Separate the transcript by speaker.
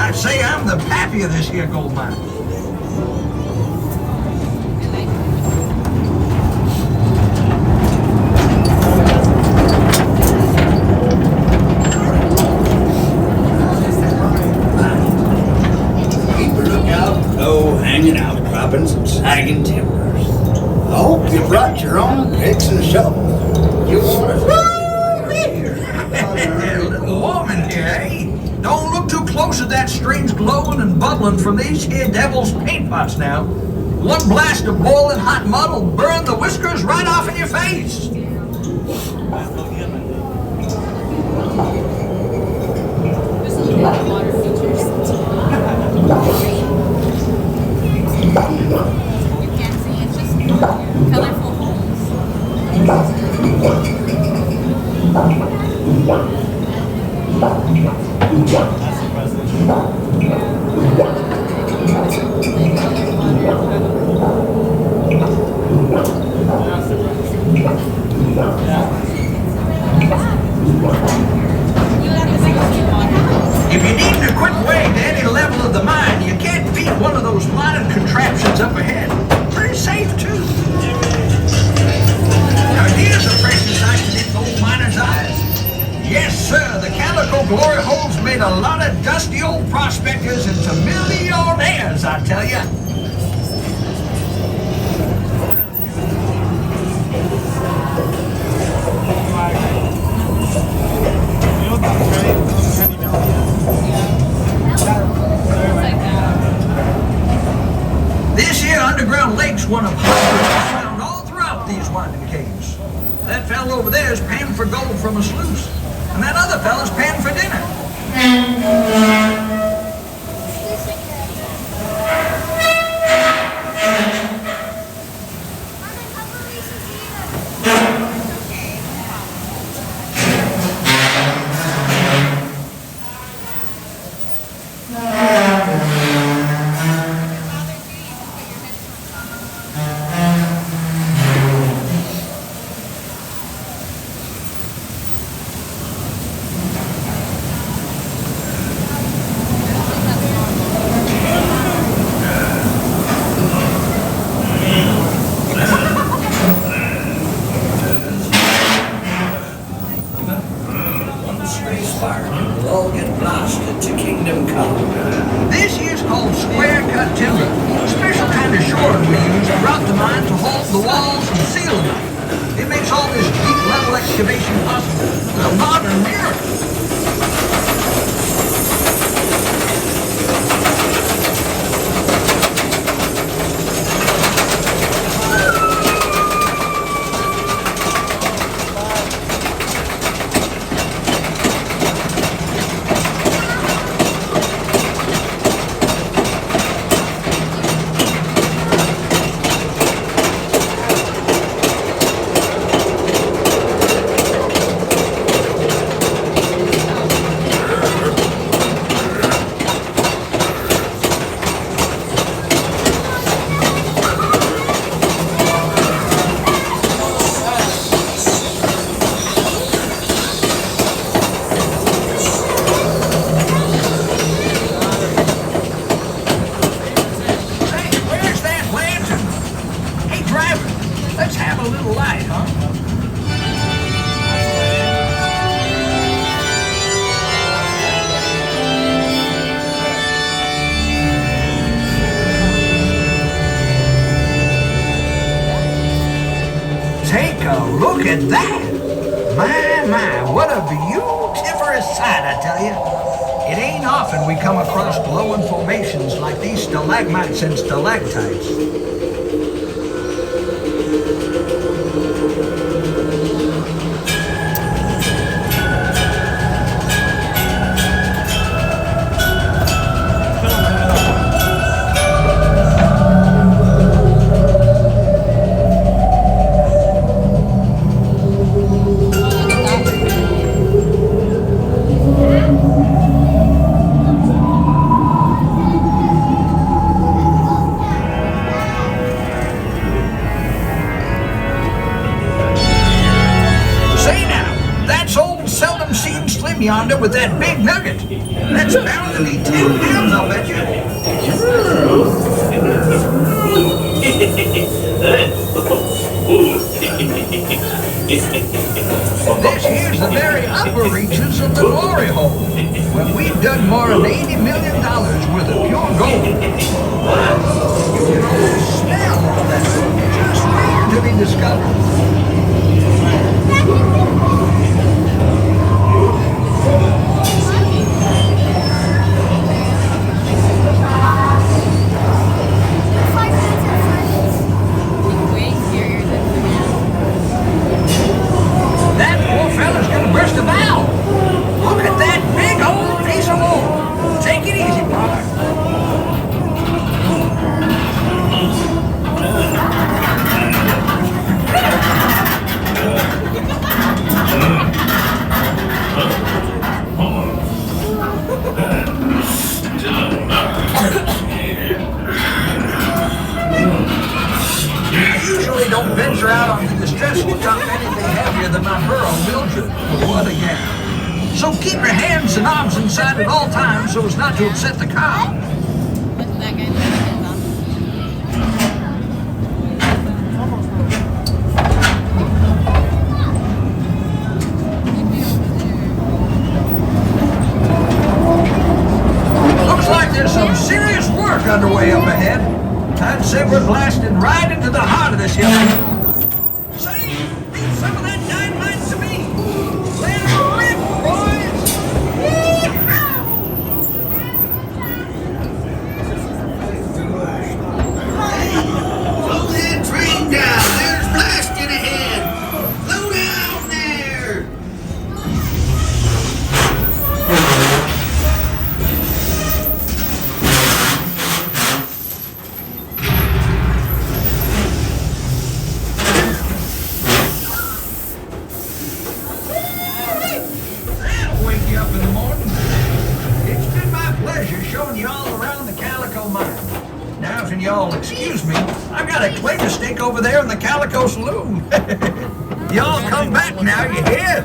Speaker 1: I'd say I'm the pappy of this here gold mine.
Speaker 2: Hanging out, dropping some sagging timbers. I hope you brought your own picks and shovels. You want
Speaker 1: A little warm in here, eh? Don't look too close at that strange glowing and bubbling from these here devil's paint pots now. One blast of boiling hot mud will burn the whiskers right off in your face.
Speaker 3: Water features. You can't see, it's just colorful holes.
Speaker 1: If you need a quick way to any level of the mine, you can't beat one of those modern contraptions up ahead. Pretty safe, too. Now, here's a precious sight to these old miners' eyes. Yes, sir, the Calico glory holes made a lot of dusty old prospectors into millionaires, I tell you. This here underground lake's one of hundreds found all throughout these winding caves. That fellow over there is panning for gold from a sluice, and that other fella's panning for dinner. This here's called square cut timber. A special kind of shoring we use throughout the mine to hold the walls and ceiling up. It makes all this deep level excavation possible. A modern miracle. Let's have a little light, huh? Take a look at that! My, what a beautiferous sight, I tell you. It ain't often we come across glowing formations like these stalagmites and stalactites. Yonder with that big nugget. Let's Bound to be 10 pounds, I'll bet you. This here's the very upper reaches of the glory hole, where we've done more than $80 million worth of pure gold. You can almost smell all that just waiting to be discovered.
Speaker 3: Way scarier than the man.
Speaker 1: That poor fella's gonna burst a valve. Look at that big old piece of wool. Take it easy, brother. I usually don't venture out on the distressful top anything heavier than my burrow will do. But what again? So keep your hands and arms inside at all times so as not to upset the cow.
Speaker 3: Look at that guy doing his off.
Speaker 1: Looks like there's some serious work underway up ahead. I'd say we're blasting right into the heart of this hill. Say, leave some of that dynamite to me. Let it rip, boys.
Speaker 2: Slow that train down. There's blasting ahead. Slow down there.
Speaker 1: That'll wake you up in the morning. It's been my pleasure showing you all around the Calico Mine. Now, if y'all excuse me, I've got a clay to stake over there in the Calico Saloon. Y'all come back now, you hear?